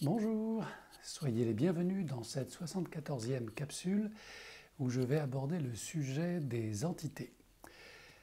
Bonjour, soyez les bienvenus dans cette 74e capsule où je vais aborder le sujet des entités.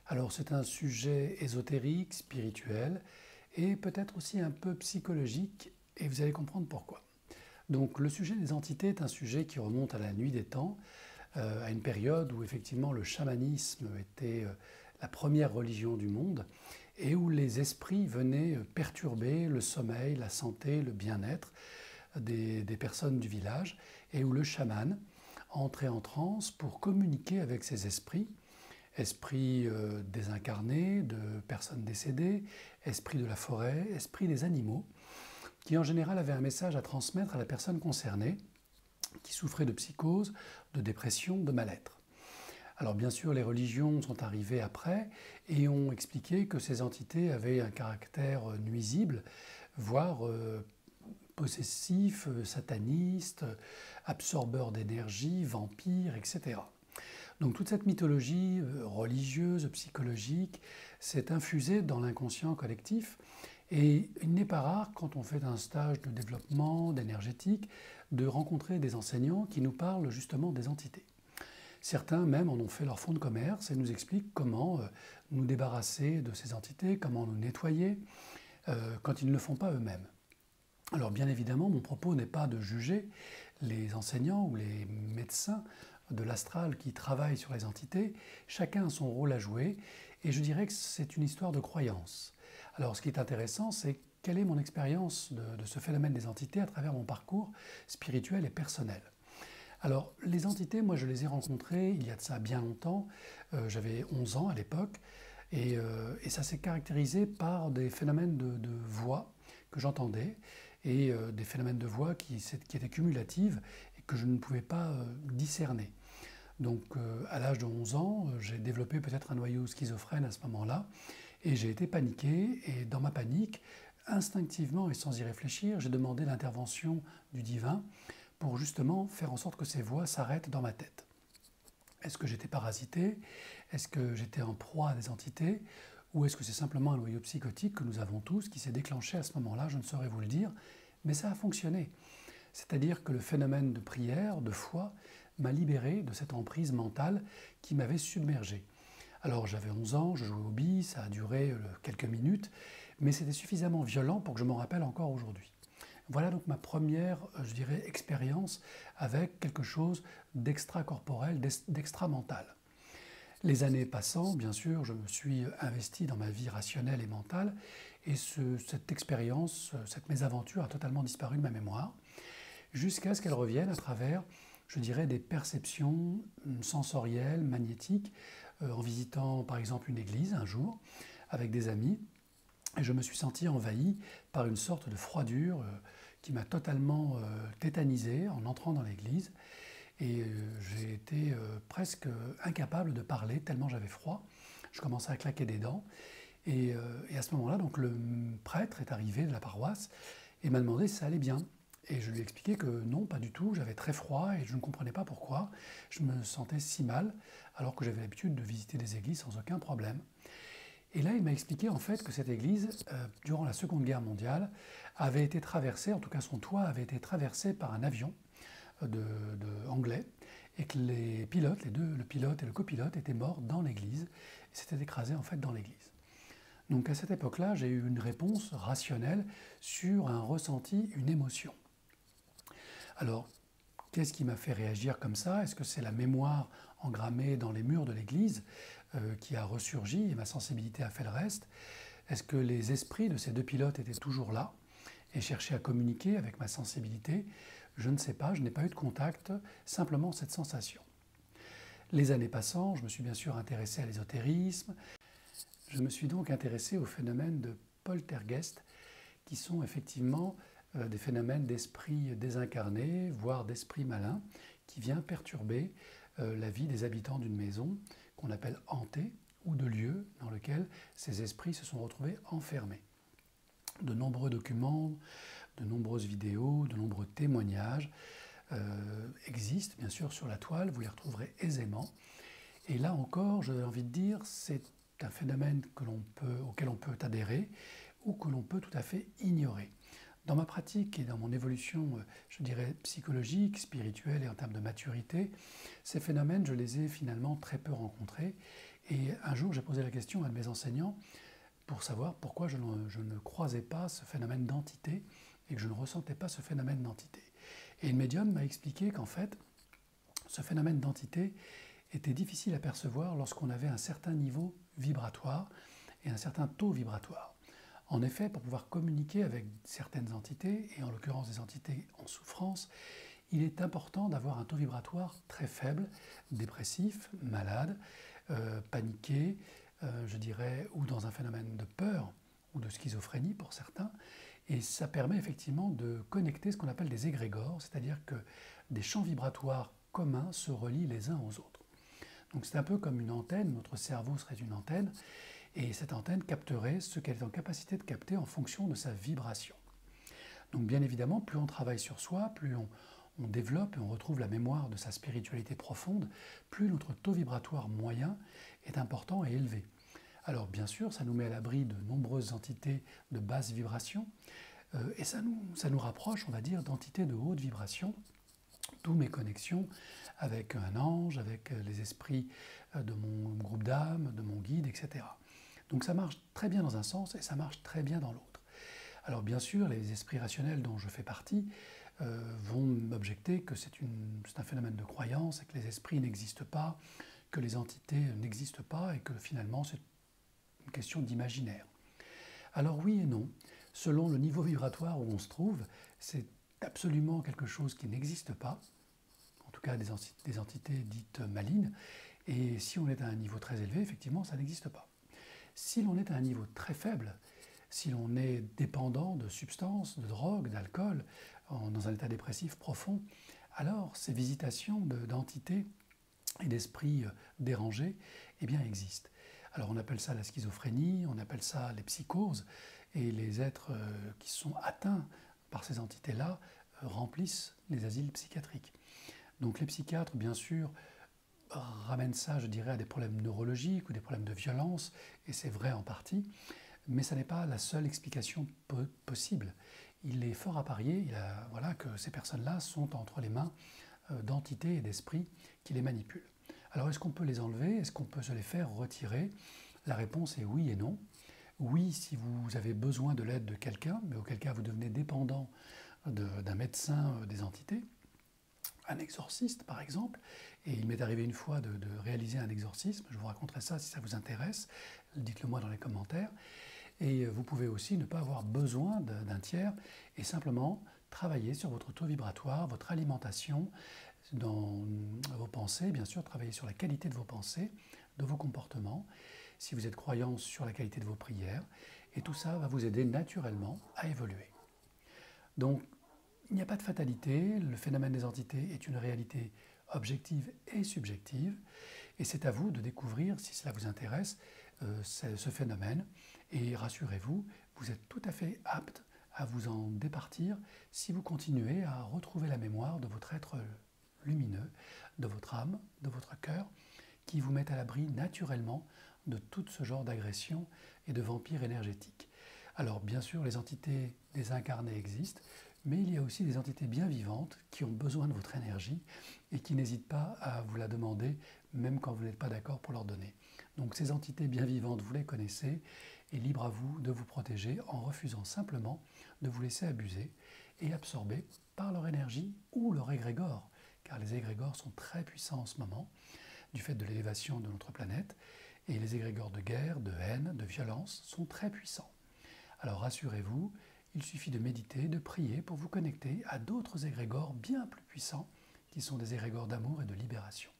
Alors c'est un sujet ésotérique, spirituel et peut-être aussi un peu psychologique et vous allez comprendre pourquoi. Donc le sujet des entités est un sujet qui remonte à la nuit des temps, à une période où effectivement le chamanisme était la première religion du monde et où les esprits venaient perturber le sommeil, la santé, le bien-être des personnes du village et où le chaman entrait en transe pour communiquer avec ces esprits, esprits désincarnés, de personnes décédées, esprits de la forêt, esprits des animaux, qui en général avaient un message à transmettre à la personne concernée qui souffrait de psychose, de dépression, de mal-être. Alors bien sûr, les religions sont arrivées après et ont expliqué que ces entités avaient un caractère nuisible, voire possessif, sataniste, absorbeur d'énergie, vampire, etc. Donc toute cette mythologie religieuse, psychologique, s'est infusée dans l'inconscient collectif et il n'est pas rare, quand on fait un stage de développement, d'énergétique, de rencontrer des enseignants qui nous parlent justement des entités. Certains même en ont fait leur fonds de commerce et nous expliquent comment nous débarrasser de ces entités, comment nous nettoyer quand ils ne le font pas eux-mêmes. Alors bien évidemment, mon propos n'est pas de juger les enseignants ou les médecins de l'astral qui travaillent sur les entités. Chacun a son rôle à jouer et je dirais que c'est une histoire de croyance. Alors ce qui est intéressant, c'est quelle est mon expérience de ce phénomène des entités à travers mon parcours spirituel et personnel. Alors, les entités, moi, je les ai rencontrées il y a de ça bien longtemps. J'avais 11 ans à l'époque. Et ça s'est caractérisé par des phénomènes de voix que j'entendais et des phénomènes de voix qui étaient cumulatives et que je ne pouvais pas discerner. Donc, à l'âge de 11 ans, j'ai développé peut-être un noyau schizophrène à ce moment-là et j'ai été paniqué. Et dans ma panique, instinctivement et sans y réfléchir, j'ai demandé l'intervention du divin pour justement faire en sorte que ces voix s'arrêtent dans ma tête. Est-ce que j'étais parasité? Est-ce que j'étais en proie à des entités? Ou est-ce que c'est simplement un noyau psychotique que nous avons tous qui s'est déclenché à ce moment-là? Je ne saurais vous le dire, mais ça a fonctionné. C'est-à-dire que le phénomène de prière, de foi, m'a libéré de cette emprise mentale qui m'avait submergé. Alors j'avais 11 ans, je jouais au billes, ça a duré quelques minutes, mais c'était suffisamment violent pour que je m'en rappelle encore aujourd'hui. Voilà donc ma première, je dirais, expérience avec quelque chose d'extracorporel, d'extra-mental. Les années passant, bien sûr, je me suis investi dans ma vie rationnelle et mentale et cette expérience, cette mésaventure a totalement disparu de ma mémoire jusqu'à ce qu'elle revienne à travers, je dirais, des perceptions sensorielles, magnétiques, en visitant par exemple une église un jour avec des amis. Et je me suis senti envahi par une sorte de froidure qui m'a totalement tétanisé en entrant dans l'église. Et j'ai été presque incapable de parler tellement j'avais froid. Je commençais à claquer des dents. Et à ce moment-là, donc, le prêtre est arrivé de la paroisse et m'a demandé si ça allait bien. Et je lui ai expliqué que non, pas du tout, j'avais très froid et je ne comprenais pas pourquoi. Je me sentais si mal alors que j'avais l'habitude de visiter des églises sans aucun problème. Et là, il m'a expliqué en fait que cette église, durant la Seconde Guerre mondiale, avait été traversée, en tout cas son toit avait été traversé par un avion anglais, et que les pilotes, le pilote et le copilote, étaient morts dans l'église, et s'étaient écrasés en fait dans l'église. Donc à cette époque-là, j'ai eu une réponse rationnelle sur un ressenti, une émotion. Alors, qu'est-ce qui m'a fait réagir comme ça? Est-ce que c'est la mémoire engrammée dans les murs de l'église qui a ressurgi et ma sensibilité a fait le reste? Est-ce que les esprits de ces deux pilotes étaient toujours là et cherchaient à communiquer avec ma sensibilité? Je ne sais pas, je n'ai pas eu de contact, simplement cette sensation. Les années passant, je me suis bien sûr intéressé à l'ésotérisme. Je me suis donc intéressé aux phénomènes de poltergeist, qui sont effectivement des phénomènes d'esprits désincarnés, voire d'esprits malins, qui viennent perturber la vie des habitants d'une maison qu'on appelle hantée, ou de lieux dans lesquels ces esprits se sont retrouvés enfermés. De nombreux documents, de nombreuses vidéos, de nombreux témoignages existent bien sûr sur la toile, vous les retrouverez aisément. Et là encore, j'ai envie de dire, c'est un phénomène auquel on peut adhérer ou que l'on peut tout à fait ignorer. Dans ma pratique et dans mon évolution, je dirais, psychologique, spirituelle et en termes de maturité, ces phénomènes, je les ai finalement très peu rencontrés. Et un jour, j'ai posé la question à un de mes enseignants pour savoir pourquoi je ne croisais pas ce phénomène d'entité et que je ne ressentais pas ce phénomène d'entité. Et le médium m'a expliqué qu'en fait, ce phénomène d'entité était difficile à percevoir lorsqu'on avait un certain niveau vibratoire et un certain taux vibratoire. En effet, pour pouvoir communiquer avec certaines entités, et en l'occurrence des entités en souffrance, il est important d'avoir un taux vibratoire très faible, dépressif, malade, paniqué, je dirais, ou dans un phénomène de peur ou de schizophrénie pour certains. Et ça permet effectivement de connecter ce qu'on appelle des égrégores, c'est-à-dire que des champs vibratoires communs se relient les uns aux autres. Donc c'est un peu comme une antenne, notre cerveau serait une antenne, et cette antenne capterait ce qu'elle est en capacité de capter en fonction de sa vibration. Donc bien évidemment, plus on travaille sur soi, plus on développe et on retrouve la mémoire de sa spiritualité profonde, plus notre taux vibratoire moyen est important et élevé. Alors bien sûr, ça nous met à l'abri de nombreuses entités de basse vibration, et ça nous rapproche, on va dire, d'entités de haute vibration, d'où mes connexions avec un ange, avec les esprits de mon groupe d'âme, de mon guide, etc. Donc ça marche très bien dans un sens et ça marche très bien dans l'autre. Alors bien sûr, les esprits rationnels dont je fais partie vont m'objecter que c'est un phénomène de croyance et que les esprits n'existent pas, que les entités n'existent pas et que finalement c'est une question d'imaginaire. Alors oui et non, selon le niveau vibratoire où on se trouve, c'est absolument quelque chose qui n'existe pas, en tout cas des entités dites malignes, et si on est à un niveau très élevé, effectivement, ça n'existe pas. Si l'on est à un niveau très faible, si l'on est dépendant de substances, de drogues, d'alcool, dans un état dépressif profond, alors ces visitations d'entités et d'esprits dérangés eh bien, existent. Alors on appelle ça la schizophrénie, on appelle ça les psychoses, et les êtres qui sont atteints par ces entités-là remplissent les asiles psychiatriques. Donc les psychiatres, bien sûr, ramène ça, je dirais, à des problèmes neurologiques ou des problèmes de violence, et c'est vrai en partie, mais ça n'est pas la seule explication possible. Il est fort à parier voilà, que ces personnes-là sont entre les mains d'entités et d'esprits qui les manipulent. Alors est-ce qu'on peut les enlever? Est-ce qu'on peut se les faire retirer? La réponse est oui et non. Oui, si vous avez besoin de l'aide de quelqu'un, mais auquel cas vous devenez dépendant d'un médecin des entités, un exorciste par exemple, et il m'est arrivé une fois de réaliser un exorcisme, je vous raconterai ça si ça vous intéresse, dites-le moi dans les commentaires, et vous pouvez aussi ne pas avoir besoin d'un tiers et simplement travailler sur votre taux vibratoire, votre alimentation, dans vos pensées, bien sûr, travailler sur la qualité de vos pensées, de vos comportements, si vous êtes croyant sur la qualité de vos prières, et tout ça va vous aider naturellement à évoluer. Donc, il n'y a pas de fatalité, le phénomène des entités est une réalité objective et subjective, et c'est à vous de découvrir, si cela vous intéresse, ce phénomène, et rassurez-vous, vous êtes tout à fait apte à vous en départir si vous continuez à retrouver la mémoire de votre être lumineux, de votre âme, de votre cœur, qui vous met à l'abri naturellement de tout ce genre d'agression et de vampires énergétiques. Alors bien sûr, les entités désincarnées existent, mais il y a aussi des entités bien vivantes qui ont besoin de votre énergie et qui n'hésitent pas à vous la demander, même quand vous n'êtes pas d'accord pour leur donner. Donc ces entités bien vivantes, vous les connaissez, et libre à vous de vous protéger en refusant simplement de vous laisser abuser et absorber par leur énergie ou leur égrégore, car les égrégores sont très puissants en ce moment, du fait de l'élévation de notre planète, et les égrégores de guerre, de haine, de violence sont très puissants. Alors rassurez-vous, il suffit de méditer, de prier pour vous connecter à d'autres égrégores bien plus puissants, qui sont des égrégores d'amour et de libération.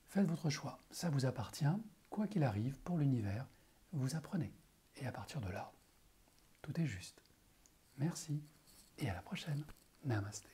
Faites votre choix, ça vous appartient, quoi qu'il arrive pour l'univers, vous apprenez. Et à partir de là, tout est juste. Merci et à la prochaine. Namasté.